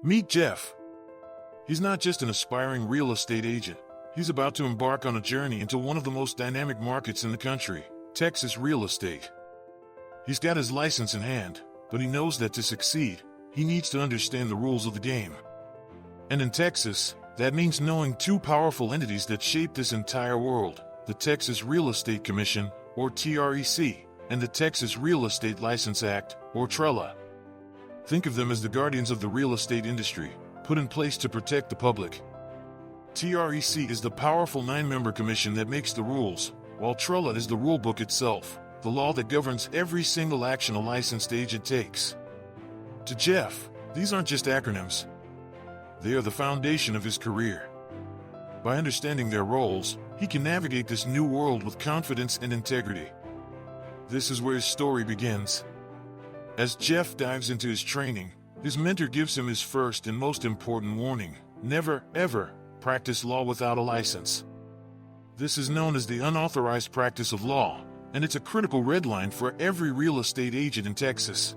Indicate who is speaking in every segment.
Speaker 1: Meet Jeff. He's not just an aspiring real estate agent. He's about to embark on a journey into one of the most dynamic markets in the country, Texas real estate. He's got his license in hand, but he knows that to succeed, he needs to understand the rules of the game. And in Texas, that means knowing two powerful entities that shape this entire world, the Texas Real Estate Commission, or TREC, and the Texas Real Estate License Act, or TRELA. Think of them as the guardians of the real estate industry, put in place to protect the public. TREC is the powerful 9-member commission that makes the rules, while TRELA is the rulebook itself, the law that governs every single action a licensed agent takes. To Jeff, these aren't just acronyms. They are the foundation of his career. By understanding their roles, he can navigate this new world with confidence and integrity. This is where his story begins. As Jeff dives into his training, his mentor gives him his first and most important warning: never, ever, practice law without a license. This is known as the unauthorized practice of law, and it's a critical red line for every real estate agent in Texas.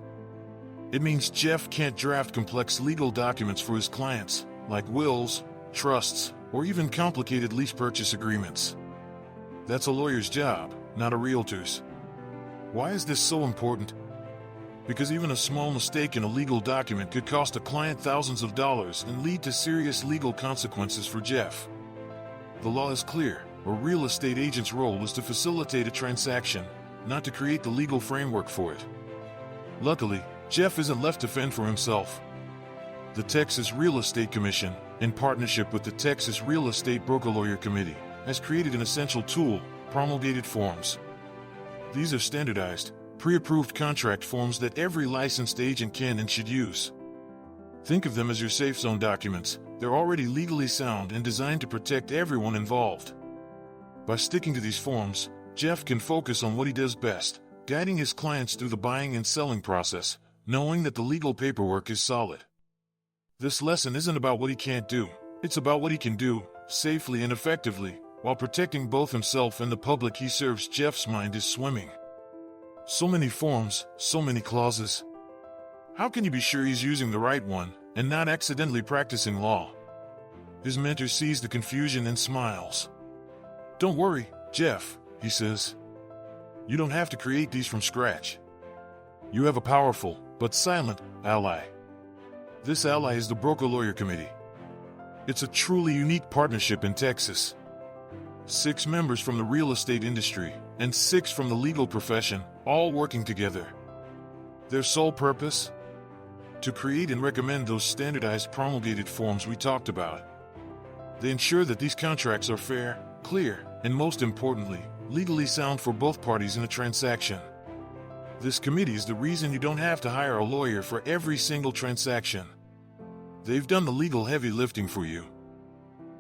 Speaker 1: It means Jeff can't draft complex legal documents for his clients, like wills, trusts, or even complicated lease purchase agreements. That's a lawyer's job, not a realtor's. Why is this so important? Because even a small mistake in a legal document could cost a client thousands of dollars and lead to serious legal consequences for Jeff. The law is clear: a real estate agent's role is to facilitate a transaction, not to create the legal framework for it. Luckily, Jeff isn't left to fend for himself. The Texas Real Estate Commission, in partnership with the Texas Real Estate Broker Lawyer Committee, has created an essential tool: promulgated forms. These are standardized, pre-approved contract forms that every licensed agent can and should use. Think of them as your safe zone documents. They're already legally sound and designed to protect everyone involved. By sticking to these forms, Jeff can focus on what he does best, guiding his clients through the buying and selling process, knowing that the legal paperwork is solid. This lesson isn't about what he can't do, it's about what he can do, safely and effectively, while protecting both himself and the public he serves. Jeff's mind is swimming. So many forms, so many clauses. How can you be sure he's using the right one, and not accidentally practicing law? His mentor sees the confusion and smiles. "Don't worry, Jeff," he says. "You don't have to create these from scratch. You have a powerful, but silent, ally. This ally is the Broker Lawyer Committee. It's a truly unique partnership in Texas. 6 members from the real estate industry, and 6 from the legal profession, all working together. Their sole purpose? To create and recommend those standardized promulgated forms we talked about. They ensure that these contracts are fair, clear, and most importantly, legally sound for both parties in a transaction. This committee is the reason you don't have to hire a lawyer for every single transaction. They've done the legal heavy lifting for you.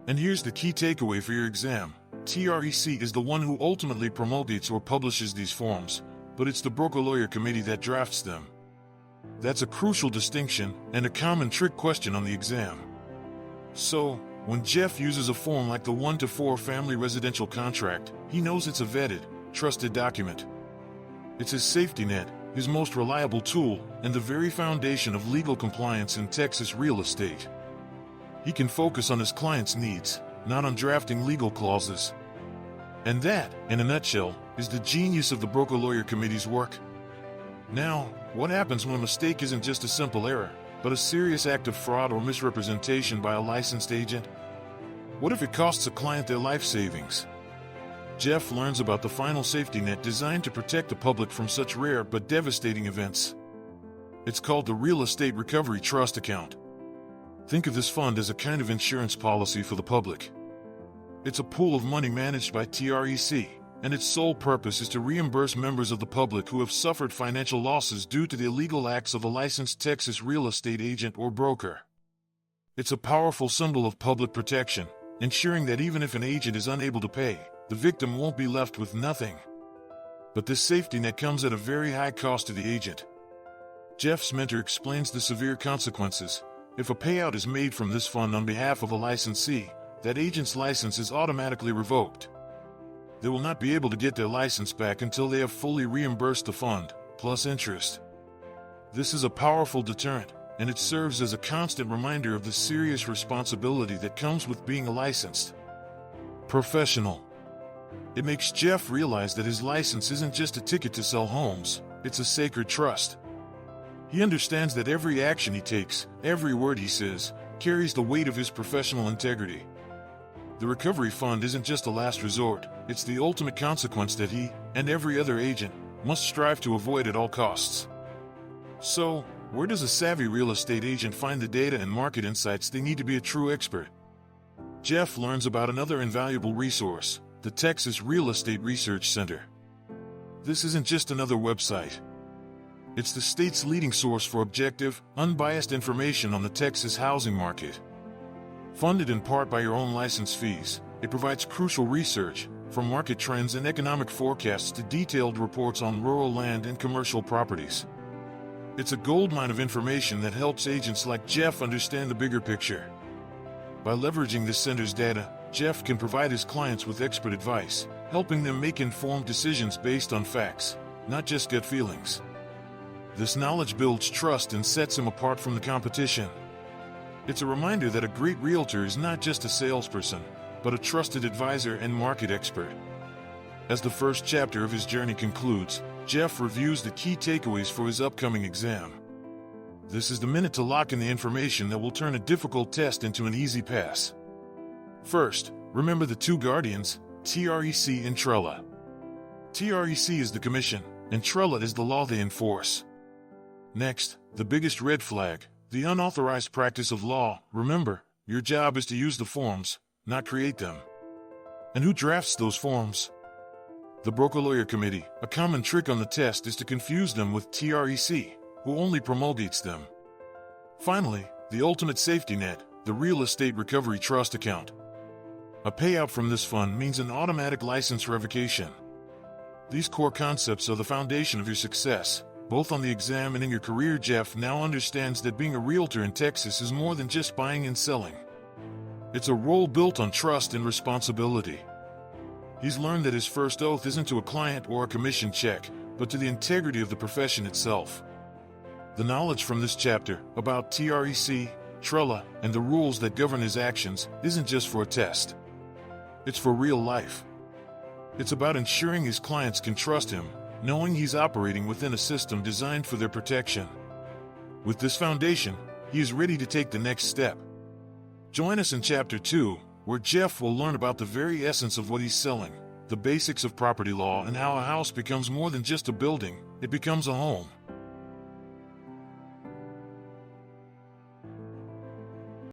Speaker 1: And here's the key takeaway for your exam. TREC is the one who ultimately promulgates or publishes these forms, but it's the Broker Lawyer Committee that drafts them. That's a crucial distinction and a common trick question on the exam. So, when Jeff uses a form like the 1-to-4 family residential contract, he knows it's a vetted, trusted document. It's his safety net, his most reliable tool, and the very foundation of legal compliance in Texas real estate. He can focus on his client's needs, not on drafting legal clauses. And that, in a nutshell, is the genius of the Broker Lawyer Committee's work. Now, what happens when a mistake isn't just a simple error, but a serious act of fraud or misrepresentation by a licensed agent? What if it costs a client their life savings? Jeff learns about the final safety net designed to protect the public from such rare but devastating events. It's called the Real Estate Recovery Trust Account. Think of this fund as a kind of insurance policy for the public. It's a pool of money managed by TREC, and its sole purpose is to reimburse members of the public who have suffered financial losses due to the illegal acts of a licensed Texas real estate agent or broker. It's a powerful symbol of public protection, ensuring that even if an agent is unable to pay, the victim won't be left with nothing. But this safety net comes at a very high cost to the agent. Jeff's mentor explains the severe consequences. If a payout is made from this fund on behalf of a licensee, that agent's license is automatically revoked. They will not be able to get their license back until they have fully reimbursed the fund, plus interest. This is a powerful deterrent, and it serves as a constant reminder of the serious responsibility that comes with being a licensed professional. It makes Jeff realize that his license isn't just a ticket to sell homes, it's a sacred trust. He understands that every action he takes, every word he says, carries the weight of his professional integrity. The recovery fund isn't just a last resort, it's the ultimate consequence that he, and every other agent, must strive to avoid at all costs. So, where does a savvy real estate agent find the data and market insights they need to be a true expert? Jeff learns about another invaluable resource, the Texas Real Estate Research Center. This isn't just another website. It's the state's leading source for objective, unbiased information on the Texas housing market. Funded in part by your own license fees, it provides crucial research, from market trends and economic forecasts to detailed reports on rural land and commercial properties. It's a goldmine of information that helps agents like Jeff understand the bigger picture. By leveraging the center's data, Jeff can provide his clients with expert advice, helping them make informed decisions based on facts, not just gut feelings. This knowledge builds trust and sets him apart from the competition. It's a reminder that a great realtor is not just a salesperson, but a trusted advisor and market expert. As the first chapter of his journey concludes, Jeff reviews the key takeaways for his upcoming exam. This is the minute to lock in the information that will turn a difficult test into an easy pass. First, remember the two guardians, TREC and TRELA. TREC is the commission, and TRELA is the law they enforce. Next, the biggest red flag, the unauthorized practice of law. Remember, your job is to use the forms, not create them. And who drafts those forms? The broker-lawyer committee. A common trick on the test is to confuse them with TREC, who only promulgates them. Finally, the ultimate safety net, the Real Estate Recovery Trust Account. A payout from this fund means an automatic license revocation. These core concepts are the foundation of your success, both on the exam and in your career. Jeff now understands that being a realtor in Texas is more than just buying and selling. It's a role built on trust and responsibility. He's learned that his first oath isn't to a client or a commission check, but to the integrity of the profession itself. The knowledge from this chapter about TREC, TRELA, and the rules that govern his actions isn't just for a test. It's for real life. It's about ensuring his clients can trust him, knowing he's operating within a system designed for their protection. With this foundation, he is ready to take the next step. Join us in Chapter 2, where Jeff will learn about the very essence of what he's selling, the basics of property law, and how a house becomes more than just a building, it becomes a home.